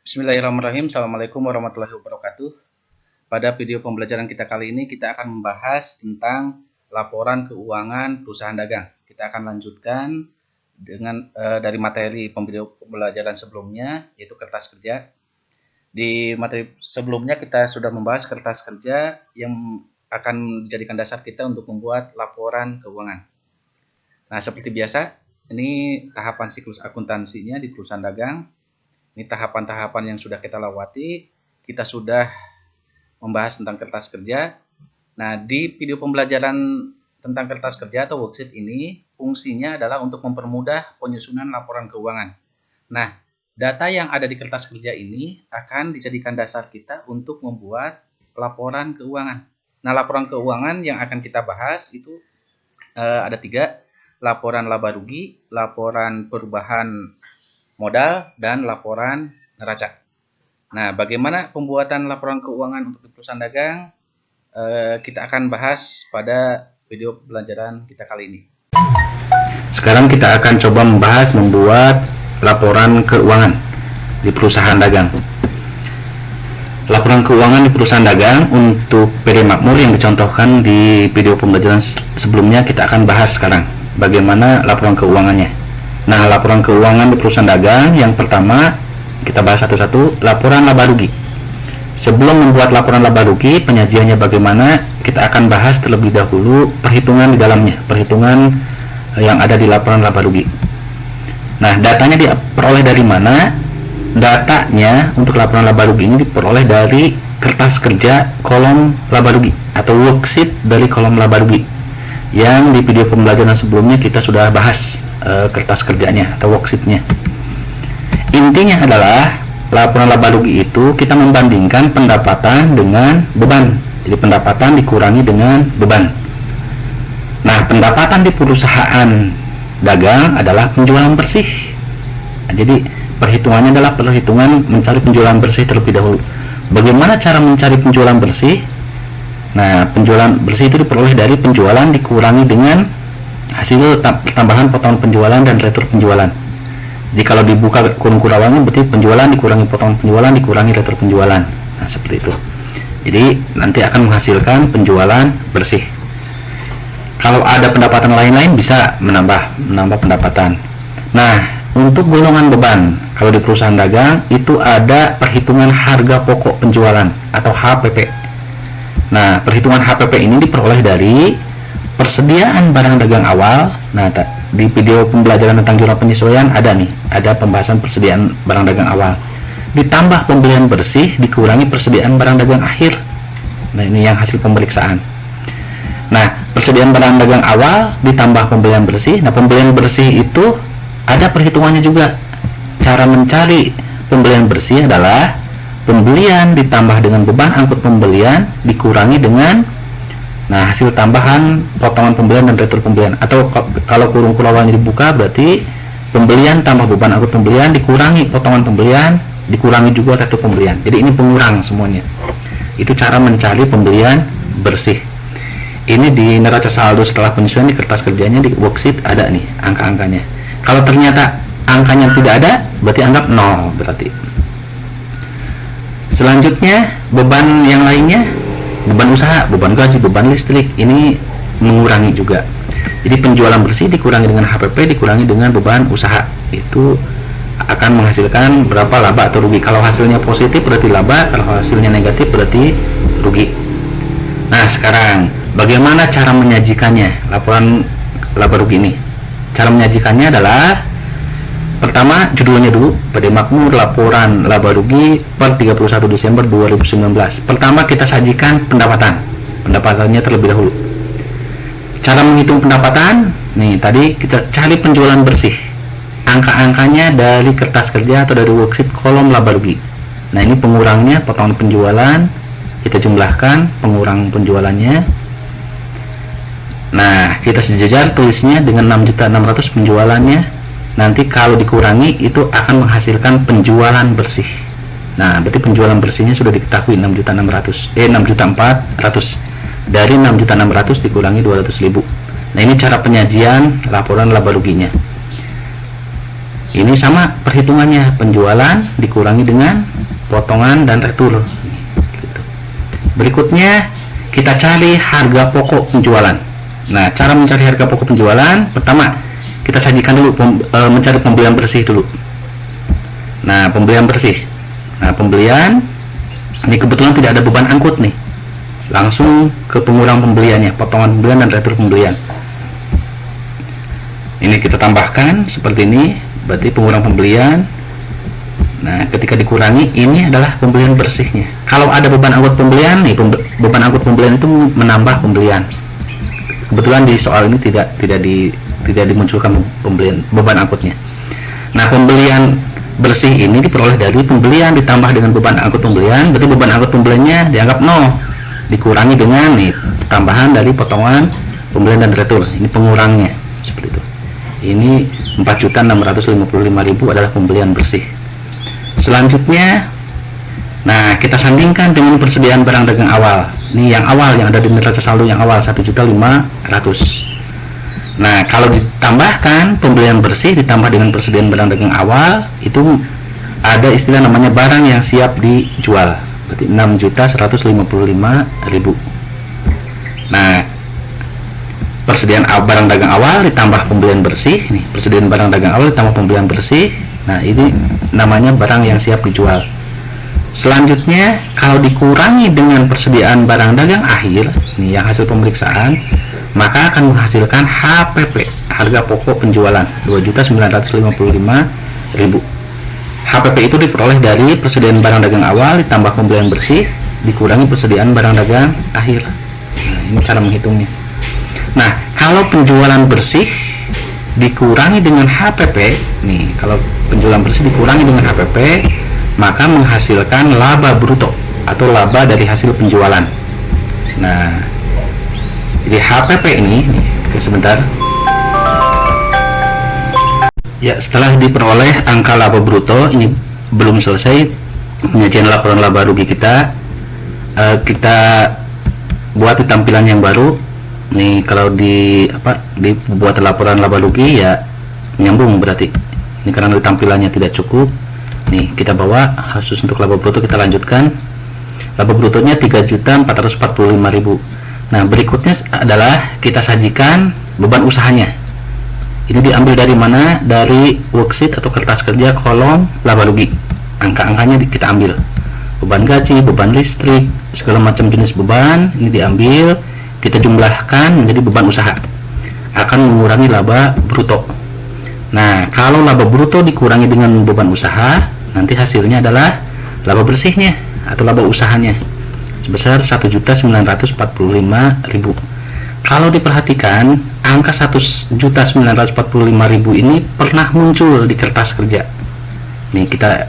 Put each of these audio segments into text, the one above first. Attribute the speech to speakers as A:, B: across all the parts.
A: Bismillahirrahmanirrahim. Assalamualaikum warahmatullahi wabarakatuh. Pada video pembelajaran kita kali ini kita akan membahas tentang laporan keuangan perusahaan dagang. Kita akan lanjutkan dengan dari materi pembelajaran sebelumnya, yaitu kertas kerja. Di materi sebelumnya kita sudah membahas kertas kerja yang akan dijadikan dasar kita untuk membuat laporan keuangan. Nah, seperti biasa, ini tahapan siklus akuntansinya di perusahaan dagang. Ini tahapan-tahapan yang sudah kita lewati. Kita sudah membahas tentang kertas kerja. Nah, di video pembelajaran tentang kertas kerja atau worksheet ini, fungsinya adalah untuk mempermudah penyusunan laporan keuangan. Nah, data yang ada di kertas kerja ini akan dijadikan dasar kita untuk membuat laporan keuangan. Nah, laporan keuangan yang akan kita bahas itu ada 3. Laporan laba rugi, laporan perubahan modal, dan laporan neraca. Nah, bagaimana pembuatan laporan keuangan untuk perusahaan dagang? Kita akan bahas pada video pembelajaran kita kali ini.
B: Sekarang kita akan coba membahas membuat laporan keuangan di perusahaan dagang. Laporan keuangan di perusahaan dagang untuk PD Makmur yang dicontohkan di video pembelajaran sebelumnya kita akan bahas sekarang bagaimana laporan keuangannya. Nah, laporan keuangan di perusahaan dagang yang pertama kita bahas satu-satu, laporan laba rugi. Sebelum membuat laporan laba rugi, penyajiannya bagaimana, kita akan bahas terlebih dahulu perhitungan di dalamnya, perhitungan yang ada di laporan laba rugi. Nah, datanya diperoleh dari mana? Datanya untuk laporan laba rugi ini diperoleh dari kertas kerja kolom laba rugi atau worksheet dari kolom laba rugi. Yang di video pembelajaran sebelumnya kita sudah bahas kertas kerjanya atau worksheetnya. Intinya adalah laporan laba rugi itu kita membandingkan pendapatan dengan beban. Jadi pendapatan dikurangi dengan beban. Nah, pendapatan di perusahaan dagang adalah penjualan bersih. Nah, jadi perhitungannya adalah perhitungan mencari penjualan bersih terlebih dahulu. Bagaimana cara mencari penjualan bersih? Nah, penjualan bersih itu diperoleh dari penjualan dikurangi dengan hasil tambahan potongan penjualan dan retur penjualan. Jadi kalau dibuka kurung kurawangnya berarti penjualan dikurangi potongan penjualan dikurangi retur penjualan. Nah, seperti itu. Jadi nanti akan menghasilkan penjualan bersih. Kalau ada pendapatan lain-lain bisa menambah pendapatan. Nah, untuk golongan beban, kalau di perusahaan dagang itu ada perhitungan harga pokok penjualan atau HPP. Nah, perhitungan HPP ini diperoleh dari persediaan barang dagang awal. Nah, di video pembelajaran tentang jurnal penyesuaian ada pembahasan persediaan barang dagang awal. Ditambah pembelian bersih dikurangi persediaan barang dagang akhir. Nah, ini yang hasil pemeriksaan. Nah, persediaan barang dagang awal ditambah pembelian bersih. Nah, pembelian bersih itu ada perhitungannya juga. Cara mencari pembelian bersih adalah pembelian ditambah dengan beban angkut pembelian dikurangi dengan hasil tambahan potongan pembelian dan retur pembelian. Atau kalau kurung kurawangnya dibuka berarti pembelian tambah beban angkut pembelian dikurangi potongan pembelian dikurangi juga retur pembelian. Jadi ini pengurang semuanya. Itu cara mencari pembelian bersih. Ini di neraca saldo setelah penyesuaian di kertas kerjanya di worksheet ada nih angka-angkanya. Kalau ternyata angkanya tidak ada berarti anggap 0 berarti. Selanjutnya beban yang lainnya, beban usaha, beban gaji, beban listrik, ini mengurangi juga. Jadi penjualan bersih dikurangi dengan HPP dikurangi dengan beban usaha. Itu akan menghasilkan berapa laba atau rugi. Kalau hasilnya positif berarti laba, kalau hasilnya negatif berarti rugi. Nah, sekarang bagaimana cara menyajikannya laporan laba rugi ini? Cara menyajikannya adalah pertama judulnya dulu, PD Makmur laporan laba rugi per 31 Desember 2019. Pertama kita sajikan pendapatannya terlebih dahulu. Cara menghitung pendapatan, nih tadi kita cari penjualan bersih. Angka-angkanya dari kertas kerja atau dari worksheet kolom laba rugi. Nah, ini pengurangnya potongan penjualan, kita jumlahkan pengurang penjualannya. Nah, kita sejajar tulisnya dengan 6.600.000 penjualannya. Nanti kalau dikurangi itu akan menghasilkan penjualan bersih. Nah, berarti penjualan bersihnya sudah diketahui 6.400.000. Dari 6.600.000 dikurangi 200.000. Nah, ini cara penyajian laporan laba ruginya. Ini sama perhitungannya, penjualan dikurangi dengan potongan dan retur. Gitu. Berikutnya kita cari harga pokok penjualan. Nah, cara mencari harga pokok penjualan, pertama kita sajikan dulu mencari pembelian bersih dulu. Nah, pembelian bersih. Nah, pembelian ini kebetulan tidak ada beban angkut nih. Langsung ke pengurang pembeliannya, potongan pembelian dan retur pembelian. Ini kita tambahkan seperti ini, berarti pengurang pembelian. Nah, ketika dikurangi, ini adalah pembelian bersihnya. Kalau ada beban angkut pembelian nih, beban angkut pembelian itu menambah pembelian. Kebetulan di soal ini tidak dimunculkan pembelian beban angkutnya. Nah, pembelian bersih ini diperoleh dari pembelian ditambah dengan beban angkut pembelian, berarti beban angkut pembeliannya dianggap 0, dikurangi dengan nih tambahan dari potongan pembelian dan retur. Ini pengurangnya seperti itu. Ini 4.655.000 adalah pembelian bersih. Selanjutnya, nah kita sandingkan dengan persediaan barang dagang awal. Ini yang awal, yang ada di neraca saldo yang awal 1.500.000. Nah, kalau ditambahkan pembelian bersih ditambah dengan persediaan barang dagang awal, itu ada istilah namanya barang yang siap dijual. Berarti 6.155.000. Nah, persediaan barang dagang awal ditambah pembelian bersih, nih persediaan barang dagang awal ditambah pembelian bersih. Nah, ini namanya barang yang siap dijual. Selanjutnya, kalau dikurangi dengan persediaan barang dagang akhir, nih yang hasil pemeriksaan, maka akan menghasilkan HPP, harga pokok penjualan 2.955.000. HPP itu diperoleh dari persediaan barang dagang awal ditambah pembelian bersih dikurangi persediaan barang dagang akhir. Nah, ini cara menghitungnya. Nah, kalau penjualan bersih dikurangi dengan HPP, nih kalau penjualan bersih dikurangi dengan HPP, maka menghasilkan laba bruto atau laba dari hasil penjualan. Nah, jadi HPP ini, sebentar. Ya, setelah diperoleh angka laba bruto, ini belum selesai penyajian laporan laba rugi kita. Kita buat di tampilan yang baru. Nih, kalau dibuat laporan laba rugi ya nyambung berarti. Ini karena di tampilannya tidak cukup. Nih, kita bawa khusus untuk laba bruto, kita lanjutkan. Laba brutonya 3.445.000. Nah, berikutnya adalah kita sajikan beban usahanya. Ini diambil dari mana? Dari worksheet atau kertas kerja kolom laba rugi. Angka-angkanya kita ambil. Beban gaji, beban listrik, segala macam jenis beban ini diambil, kita jumlahkan menjadi beban usaha. Akan mengurangi laba bruto. Nah, kalau laba bruto dikurangi dengan beban usaha, nanti hasilnya adalah laba bersihnya atau laba usahanya sebesar 1.945.000. Kalau diperhatikan, angka 1.945.000 ini pernah muncul di kertas kerja. Nih, kita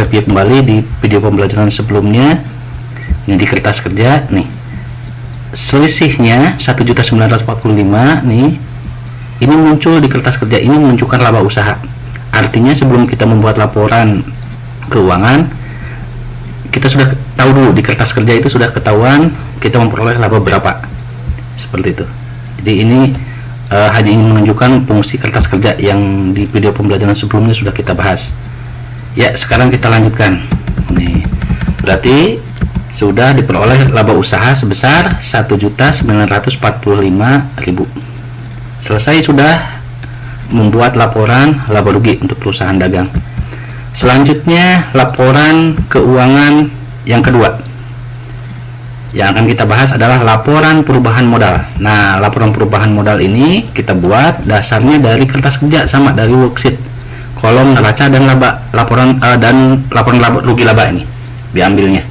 B: review kembali di video pembelajaran sebelumnya. Ini di kertas kerja nih. Selisihnya 1.945 nih. Ini muncul di kertas kerja, ini menunjukkan laba usaha. Artinya sebelum kita membuat laporan keuangan, kita sudah tahu dulu di kertas kerja itu sudah ketahuan kita memperoleh laba berapa, seperti itu. Jadi ini hanya ingin menunjukkan fungsi kertas kerja yang di video pembelajaran sebelumnya sudah kita bahas. Ya, sekarang kita lanjutkan. Nih, berarti sudah diperoleh laba usaha sebesar 1.945.000. Selesai sudah membuat laporan laba rugi untuk perusahaan dagang. Selanjutnya laporan keuangan yang kedua. Yang akan kita bahas adalah laporan perubahan modal. Nah, laporan perubahan modal ini kita buat dasarnya dari kertas kerja, sama dari worksheet, kolom neraca dan laba, laporan laba rugi laba ini diambilnya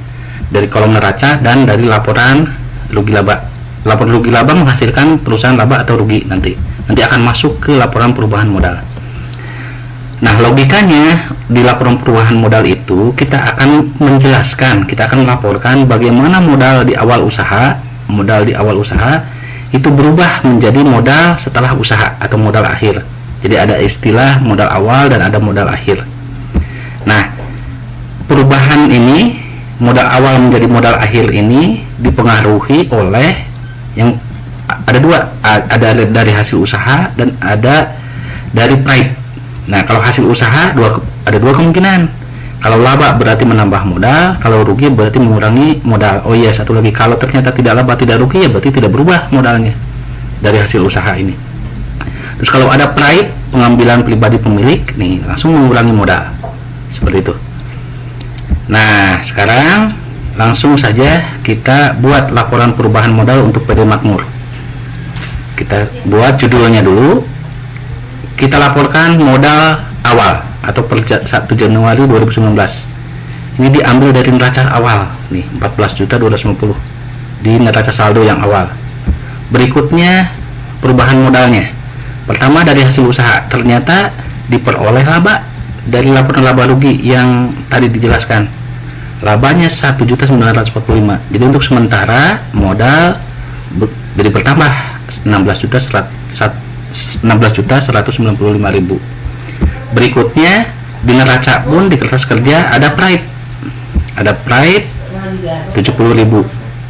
B: dari kolom neraca dan dari laporan rugi laba. Laporan rugi laba menghasilkan perusahaan laba atau rugi nanti akan masuk ke laporan perubahan modal. Nah, logikanya di laporan perubahan modal itu kita akan menjelaskan, kita akan melaporkan bagaimana modal di awal usaha itu berubah menjadi modal setelah usaha atau modal akhir. Jadi ada istilah modal awal dan ada modal akhir. Nah, perubahan ini, modal awal menjadi modal akhir ini dipengaruhi oleh yang ada dua, ada dari hasil usaha dan ada dari pride. Nah, kalau hasil usaha ada dua kemungkinan. Kalau laba berarti menambah modal, kalau rugi berarti mengurangi modal. Oh iya, satu lagi, kalau ternyata tidak laba tidak rugi ya berarti tidak berubah modalnya dari hasil usaha ini. Terus kalau ada pride, pengambilan pribadi pemilik, nih langsung mengurangi modal. Seperti itu. Nah, sekarang langsung saja kita buat laporan perubahan modal untuk PD Makmur. Kita buat judulnya dulu. Kita laporkan modal awal atau per 1 Januari 2019. Ini diambil dari neraca awal nih, 14.250 di neraca saldo yang awal. Berikutnya perubahan modalnya. Pertama dari hasil usaha, ternyata diperoleh laba dari laporan laba rugi yang tadi dijelaskan. Labanya 1.945. Jadi untuk sementara modal jadi bertambah 16.195.000. Berikutnya di neraca pun di kertas kerja ada pride 70.000.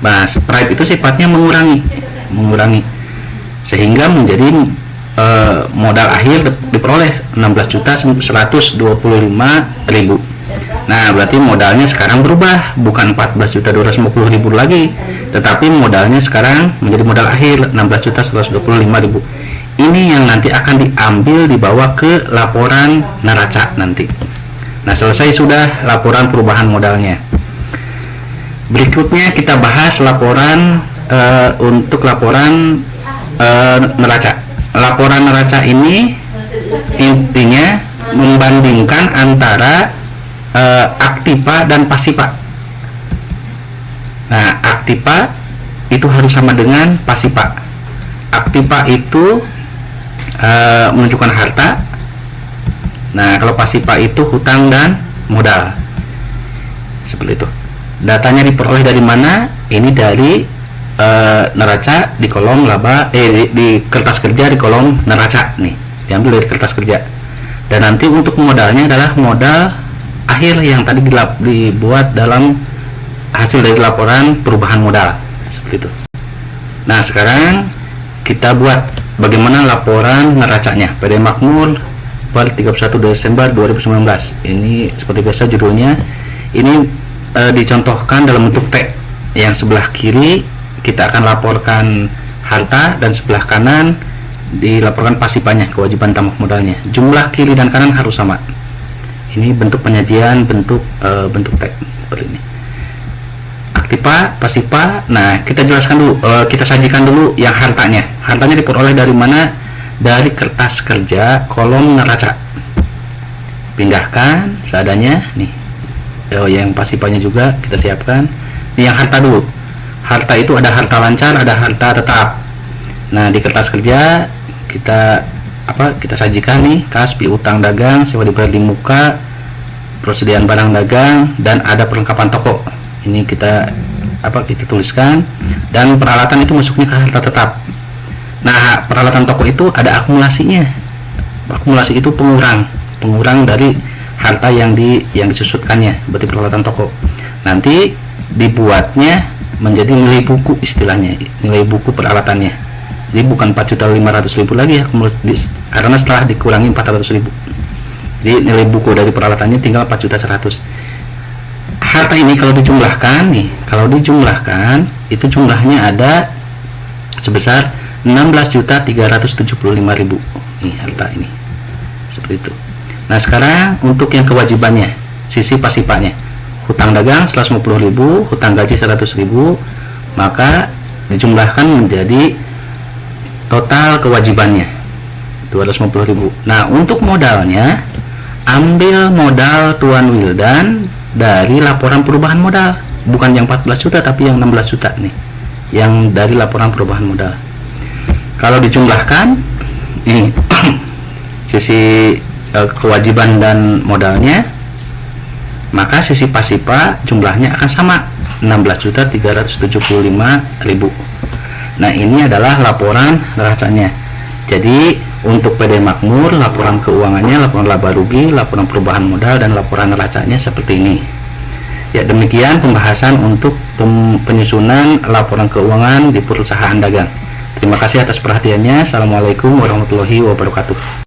B: Nah, pride itu sifatnya mengurangi sehingga menjadi modal akhir diperoleh 16.125.000. Nah, berarti modalnya sekarang berubah, bukan 14.250.000 lagi, tetapi modalnya sekarang menjadi modal akhir 16.125.000. Ini yang nanti akan diambil dibawa ke laporan neraca nanti. Nah, selesai sudah laporan perubahan modalnya. Berikutnya kita bahas laporan untuk laporan neraca. Laporan neraca ini intinya membandingkan antara aktiva dan pasiva. Nah, aktiva itu harus sama dengan pasiva. Aktiva itu menunjukkan harta. Nah, kalau pasiva itu hutang dan modal. Seperti itu. Datanya diperoleh dari mana? Ini dari neraca di kolom laba, di kertas kerja di kolom neraca nih. Diambil dari kertas kerja. Dan nanti untuk modalnya adalah modal akhir yang tadi dibuat dalam hasil dari laporan perubahan modal. Seperti itu. Nah, sekarang kita buat bagaimana laporan neracanya PD Makmur per 31 Desember 2019. Ini seperti biasa judulnya. Ini dicontohkan dalam bentuk T. Yang sebelah kiri kita akan laporkan harta dan sebelah kanan dilaporkan pasivanya, kewajiban tambah modalnya. Jumlah kiri dan kanan harus sama. Ini bentuk penyajian bentuk T seperti ini. Aktiva, pasiva. Nah, kita jelaskan dulu, kita sajikan dulu yang hartanya. Hartanya diperoleh dari mana? Dari kertas kerja kolom neraca. Pindahkan seadanya nih. Yang pasivanya juga kita siapkan. Ini yang harta dulu. Harta itu ada harta lancar, ada harta tetap. Nah, di kertas kerja kita sajikan nih kas, piutang dagang, sewa dibayar di muka, persediaan barang dagang, dan ada perlengkapan toko. Ini kita tuliskan, dan peralatan itu masuknya ke harta tetap. Nah, peralatan toko itu ada akumulasinya. Akumulasi itu pengurang dari harta yang disusutkannya, berarti peralatan toko. Nanti dibuatnya menjadi nilai buku istilahnya, nilai buku peralatannya. Jadi bukan 4.500.000 lagi ya, karena setelah dikurangi 400.000. Jadi nilai buku dari peralatannya tinggal 4.100.000. Harta ini kalau dijumlahkan itu jumlahnya ada sebesar 16.375.000. Nih harta ini. Seperti itu. Nah, sekarang untuk yang kewajibannya, sisi pasivanya. Hutang dagang 150.000, hutang gaji 100.000, maka dijumlahkan menjadi total kewajibannya 250.000. Nah, untuk modalnya ambil modal Tuan Wildan dari laporan perubahan modal, bukan yang 14 juta tapi yang 16 juta nih, yang dari laporan perubahan modal. Kalau dijumlahkan ini sisi kewajiban dan modalnya, maka sisi pasiva jumlahnya akan sama 16.375.000. Nah, ini adalah laporan neracanya. Jadi untuk PD Makmur, laporan keuangannya, laporan laba rugi, laporan perubahan modal, dan laporan neracanya seperti ini. Ya, demikian pembahasan untuk penyusunan laporan keuangan di perusahaan dagang. Terima kasih atas perhatiannya. Assalamualaikum warahmatullahi wabarakatuh.